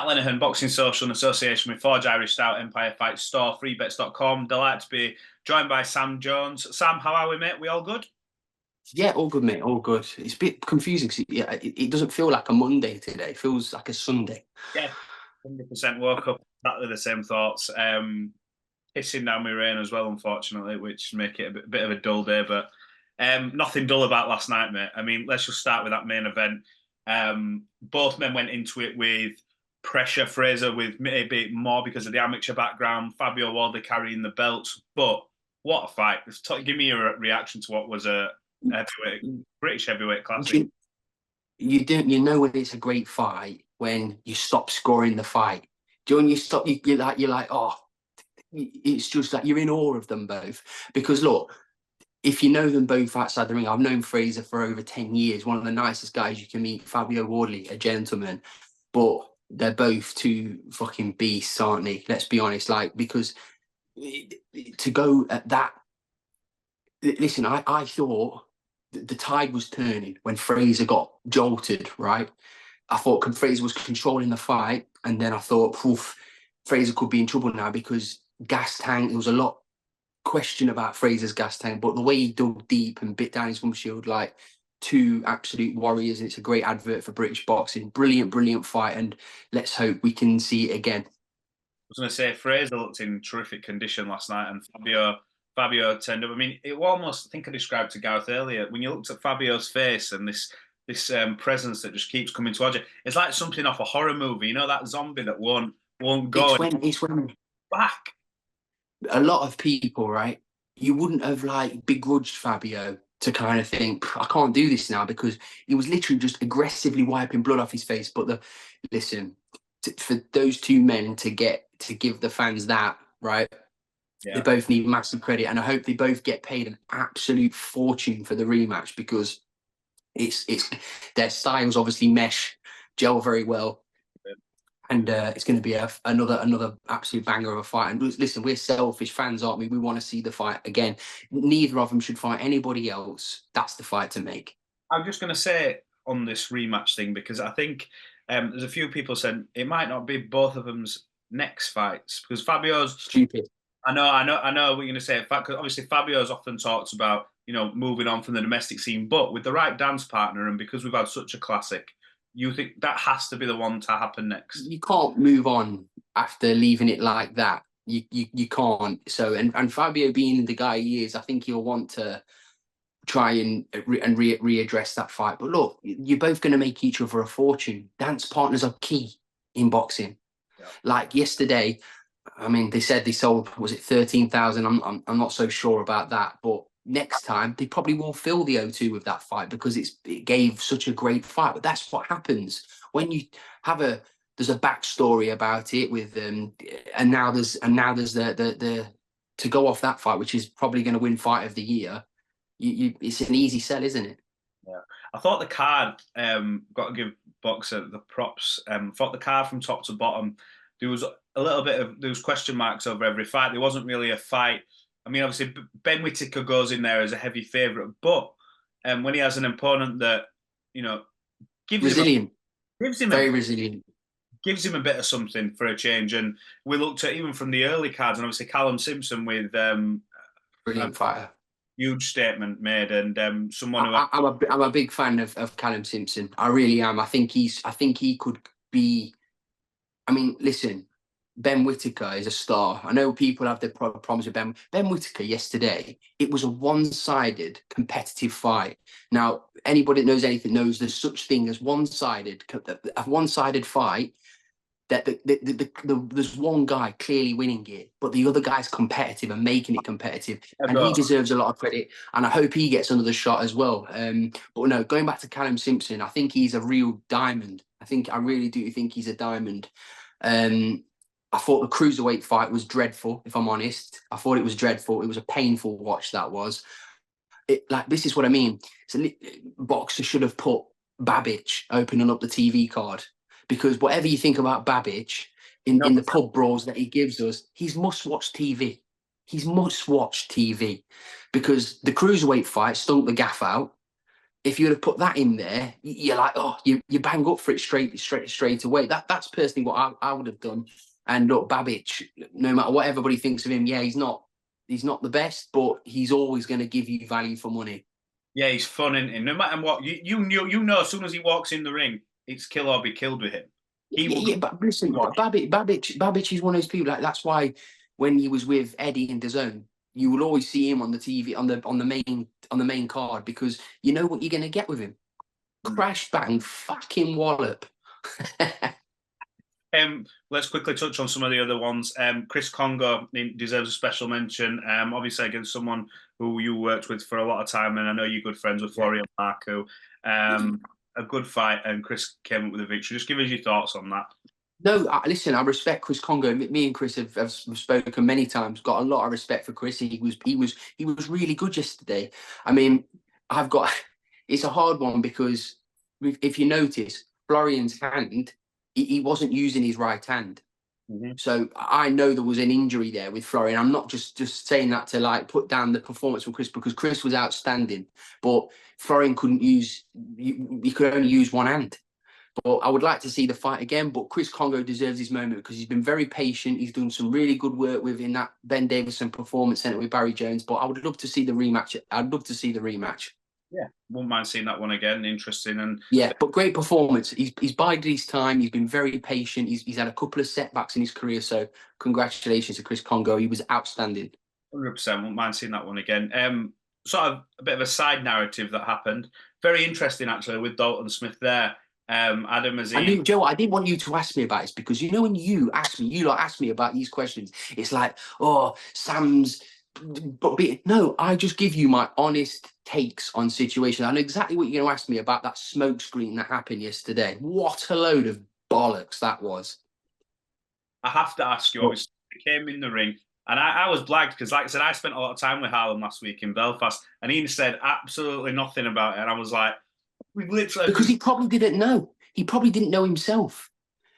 Matt Lenihan, Boxing Social in association with Forged Irish Stout, Empire Fight Store, freebets.com. Delighted to be joined by Sam Jones. Sam, how are we, mate? We all good? Yeah, all good, mate. All good. It's a bit confusing because it doesn't feel like a Monday today. It feels like a Sunday. Yeah, 100% woke up exactly the same thoughts. Hissing down my rain as well, unfortunately, which make it a bit of a dull day. But nothing dull about last night, mate. I mean, let's just start with that main event. Both men went into it with pressure. Frazer with maybe more because of the amateur background. Fabio Wardley carrying the belts. But what a fight! Give me your reaction to what was a British heavyweight classic. You know when it's a great fight when you stop scoring the fight. Do you know when you stop? You're like, oh, it's just like you're in awe of them both. Because look, if you know them both outside the ring, I've known Frazer for over 10 years. One of the nicest guys you can meet. Fabio Wardley, a gentleman, but they're both two fucking beasts, aren't they? Let's be honest. Like, because to go at that. Listen, I thought the tide was turning when Frazer got jolted, right? I thought Frazer was controlling the fight, and then I thought, oof, Frazer could be in trouble now because gas tank, there was a lot question about Frazer's gas tank, but the way he dug deep and bit down his windshield like two absolute warriors, and it's a great advert for British boxing. Brilliant, brilliant fight, and let's hope we can see it again. I was going to say, Frazer looked in terrific condition last night, and Fabio turned up. I mean, it almost, I think I described to Gareth earlier, when you looked at Fabio's face and this presence that just keeps coming towards you, it's like something off a horror movie. You know, that zombie that won't go. It's when back. A lot of people, right? You wouldn't have like begrudged Fabio to kind of think, I can't do this now, because he was literally just aggressively wiping blood off his face. But for those two men to give the fans that, right? Yeah. They both need massive credit, and I hope they both get paid an absolute fortune for the rematch, because it's their styles obviously gel very well, and it's going to be another absolute banger of a fight. And listen, we're selfish fans, aren't we? We want to see the fight again. Neither of them should fight anybody else. That's the fight to make. I'm just going to say on this rematch thing, because I think there's a few people said it might not be both of them's next fights, because Fabio's stupid. I know what you're going to say. In fact, because obviously Fabio's often talks about, moving on from the domestic scene, but with the right dance partner, and because we've had such a classic, you think that has to be the one to happen next? You can't move on after leaving it like that. You can't. So, and Fabio being the guy he is, I think he'll want to try and readdress that fight. But look, you're both going to make each other a fortune. Dance partners are key in boxing. Yeah. Like yesterday, I mean, they said they sold, was it 13,000? I'm not so sure about that. But next time, they probably will fill the O2 with that fight, because it gave such a great fight. But that's what happens when you have there's a backstory about it with and now there's the to go off that fight, which is probably going to win fight of the year. It's an easy sell, isn't it? Yeah, I thought the card, got to give Boxer the props. Thought the card from top to bottom, there was question marks over every fight. There wasn't really a fight. I mean, obviously Ben Whittaker goes in there as a heavy favourite, but when he has an opponent that gives resilient, resilient, gives him a bit of something for a change. And we looked at even from the early cards, and obviously Callum Simpson with brilliant fighter. Huge statement made, and someone who I'm a big fan of Callum Simpson. I really am. I think he could be. I mean, listen, Ben Whittaker is a star. I know people have their problems with Ben Whittaker yesterday. It was a one-sided competitive fight. Now, anybody that knows anything knows there's such thing as a one-sided fight. That there's one guy clearly winning it, but the other guy's competitive and making it competitive, and he deserves a lot of credit. And I hope he gets another shot as well. But no, going back to Callum Simpson, I think he's a real diamond. I really do think he's a diamond. I thought the cruiserweight fight was dreadful, if I'm honest. I thought it was dreadful. It was a painful watch, that was. This is what I mean. So Boxer should have put Babbage opening up the TV card. Because whatever you think about Babbage, in the pub brawls that he gives us, he's must-watch TV. He's must-watch TV. Because the cruiserweight fight stunk the gaff out. if you'd have put that in there, you're like, oh, you bang up for it straight away. That's personally what I would have done. And look, Babic, no matter what everybody thinks of him, yeah, he's not the best, but he's always going to give you value for money. Yeah, he's fun, isn't he? No matter what, you know, as soon as he walks in the ring, it's kill or be killed with him. He will. Yeah, but listen, Babic is one of those people. Like that's why when he was with Eddie in DAZN, you will always see him on the TV on the main card because you know what you're going to get with him. Crash bang, fucking wallop. Let's quickly touch on some of the other ones. Chris Kongo deserves a special mention. Obviously against someone who you worked with for a lot of time, and I know you're good friends with Florian Marku. A good fight, and Chris came up with a victory. Just give us your thoughts on that. No, listen, I respect Chris Kongo. Me and Chris have spoken many times. Got a lot of respect for Chris. He was really good yesterday. I mean, it's a hard one because if you notice, Florian's hand, he wasn't using his right hand. Mm-hmm. So I know there was an injury there with Florian. I'm not just saying that to like put down the performance from Chris because Chris was outstanding, but Florian couldn't use. He could only use one hand. But I would like to see the fight again. But Chris Kongo deserves his moment because he's been very patient. He's done some really good work within that Ben Davison Performance Centre with Barry Jones. But I would love to see the rematch. I'd love to see the rematch. Yeah, wouldn't mind seeing that one again. Interesting. And yeah, but great performance. He's bided his time. He's been very patient. He's had a couple of setbacks in his career. So congratulations to Chris Kongo. He was outstanding. 100%. Wouldn't mind seeing that one again. Sort of a bit of a side narrative that happened. Very interesting, actually, with Dalton Smith there. Adam Azim. Joe, I didn't want you to ask me about this because you know when you ask me about these questions, it's like, oh, Sam's. But no, I just give you my honest takes on situations. I know exactly what you're going to ask me about that smoke screen that happened yesterday. What a load of bollocks that was. I have to ask you, obviously, he came in the ring, and I was blagged because, like I said, I spent a lot of time with Harlem last week in Belfast, and he said absolutely nothing about it. And I was like, we literally. Because he probably didn't know. He probably didn't know himself.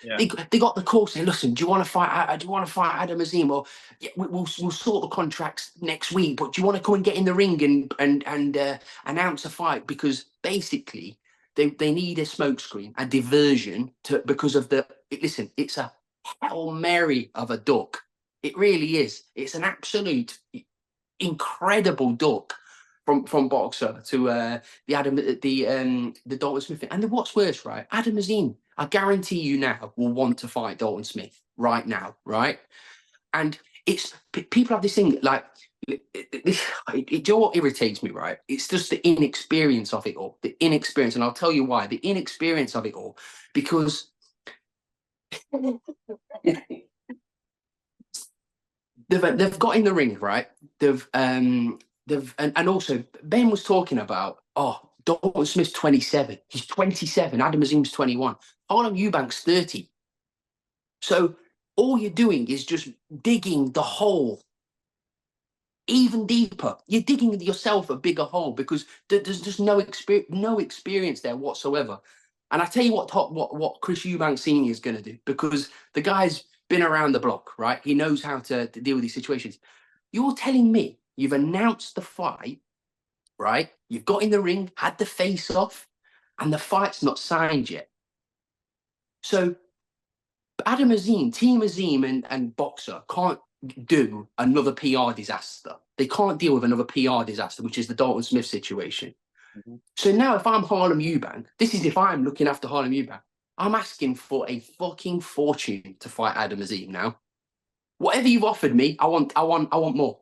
Yeah. They got the call saying, listen, do you want to fight? Do you want to fight Adam Azim? Or yeah, we'll sort the contracts next week. But do you want to come and get in the ring and announce a fight? Because basically they need a smokescreen, a diversion because of the. Listen, it's a Hail Mary of a duck. It really is. It's an absolute incredible duck. From boxer to the Dalton Smith thing. And what's worse, right? Adam Azim, I guarantee you now, will want to fight Dalton Smith right now, right? And it's people have this thing like it what irritates me, right? It's just the inexperience of it all. The inexperience, and I'll tell you why. The inexperience of it all, because they've got in the ring, right? And also Ben was talking about, Dalton Smith's 27. He's 27. Adam Azim's 21. Harlem-Eubank's 30. So all you're doing is just digging the hole even deeper. You're digging yourself a bigger hole because there's just no experience there whatsoever. And I tell you what Chris Eubank Senior is going to do, because the guy's been around the block, right? He knows how to deal with these situations. You're telling me you've announced the fight, right? You've got in the ring, had the face off, and the fight's not signed yet. So Adam Azim, Team Azim and Boxer can't do another PR disaster. They can't deal with another PR disaster, which is the Dalton Smith situation. Mm-hmm. So now if I'm Harlem-Eubank, this is if I'm looking after Harlem-Eubank, I'm asking for a fucking fortune to fight Adam Azim now. Whatever you've offered me, I want more.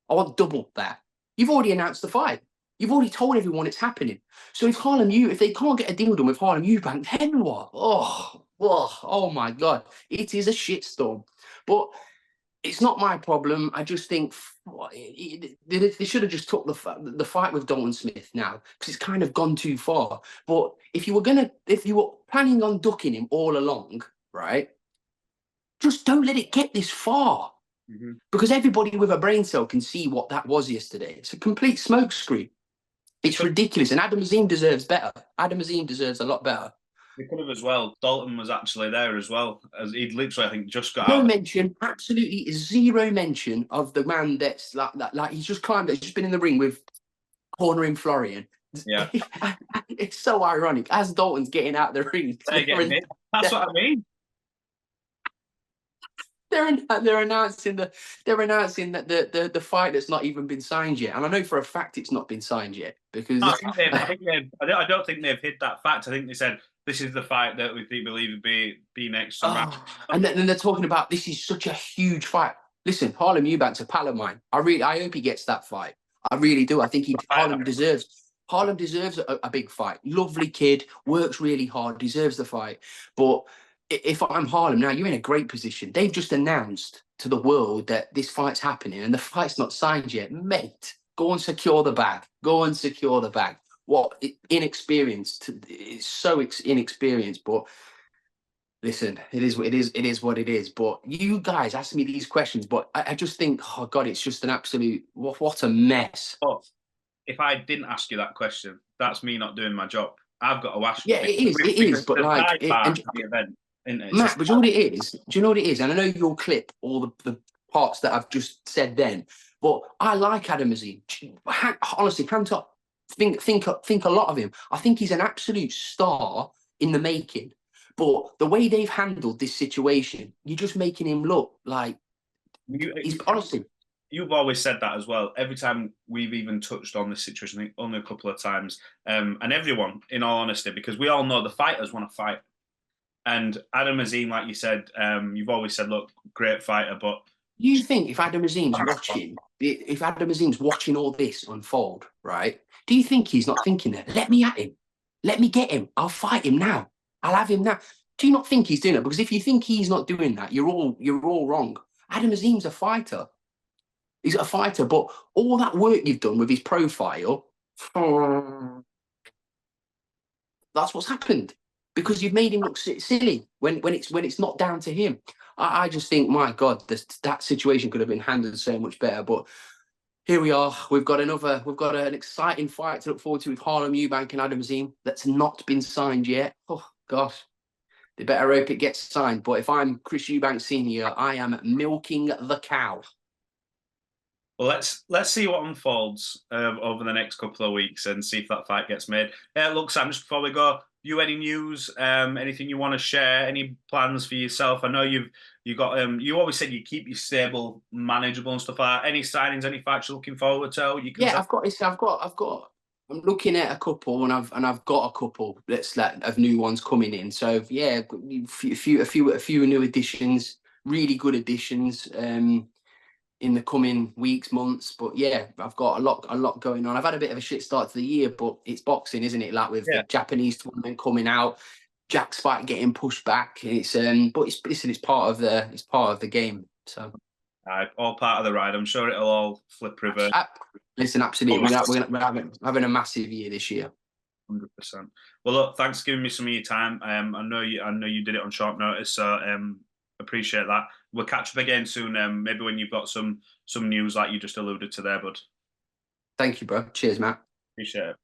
I want double that. You've already announced the fight. You've already told everyone it's happening. So if they can't get a deal done with Harlem-Eubank, then what? Oh my God. It is a shitstorm. But it's not my problem. I just think they should have just took the fight with Dalton Smith now, because it's kind of gone too far. But if you were planning on ducking him all along, right, just don't let it get this far. Mm-hmm. Because everybody with a brain cell can see what that was yesterday. It's a complete smokescreen. It's ridiculous. And Adam Azim deserves better. Adam Azim deserves a lot better. They could have as well. Dalton was actually there as well. As he'd literally, I think, just got out. No mention, absolutely zero mention of the man that's like he's just climbed. He's just been in the ring with cornering Florian. Yeah. It's so ironic. As Dalton's getting out the ring, They're getting it. That's what I mean. they're announcing that the fight that's not even been signed yet. And I know for a fact it's not been signed yet because No, I don't think they've hid that fact. I think they said this is the fight that we believe would be next. and then they're talking about this is such a huge fight. Listen, Harlem-Eubank's a pal of mine. I hope he gets that fight. I really do. I think Harlem deserves a big fight. Lovely kid, works really hard, deserves the fight. But if I'm Harlem now, you're in a great position. They've just announced to the world that this fight's happening and the fight's not signed yet. Mate, go and secure the bag. Go and secure the bag. What inexperienced? It's so inexperienced, but listen, it is what it is. But you guys ask me these questions, but I just think, oh God, it's just an absolute what a mess. But if I didn't ask you that question, that's me not doing my job. I've got to ask you. Yeah, it is. But like, the event, isn't it? Matt, but do you know what it is? Do you know what it is? And I know you'll clip all the parts that I've just said then, but I like Adam Azim. Honestly, hands up, think a lot of him. I think he's an absolute star in the making. But the way they've handled this situation, you're just making him look like he's honestly. You've always said that as well. Every time we've even touched on this situation, I think only a couple of times, and everyone, in all honesty, because we all know the fighters want to fight. And Adam Azim, like you said, you've always said, look, great fighter, but you think if Adam Azim's watching all this unfold, right? Do you think he's not thinking that? Let me at him, let me get him. I'll fight him now. I'll have him now. Do you not think he's doing it? Because if you think he's not doing that, you're all wrong. Adam Azim's a fighter. He's a fighter, but all that work you've done with his profile, that's what's happened. Because you've made him look silly when it's not down to him. I just think, my God, that situation could have been handled so much better. But here we are. We've got an exciting fight to look forward to with Harlem-Eubank and Adam Azim that's not been signed yet. Oh gosh, they better hope it gets signed. But if I'm Chris Eubank Senior, I am milking the cow. Well, let's see what unfolds over the next couple of weeks and see if that fight gets made. Look, Sam, just before we go, you any news? Anything you want to share? Any plans for yourself? I know you got you always said you keep your stable manageable and stuff like that. Any signings? Any fights you're looking forward to? I'm looking at a couple, and I've got a couple of new ones coming in. So yeah, a few new additions, really good additions. In the coming weeks, months, but yeah, I've got a lot going on. I've had a bit of a shit start to the year, but it's boxing, isn't it? Like with the Japanese tournament coming out, Jack's fight getting pushed back. It's it's part of the game. So, all part of the ride. I'm sure it'll all flip reverse. Listen, absolutely, we're having a massive year this year. 100%. Well, look, thanks for giving me some of your time. I know you did it on short notice, so appreciate that. We'll catch up again soon. Maybe when you've got some news like you just alluded to there, bud. Thank you, bro. Cheers, Matt. Appreciate it.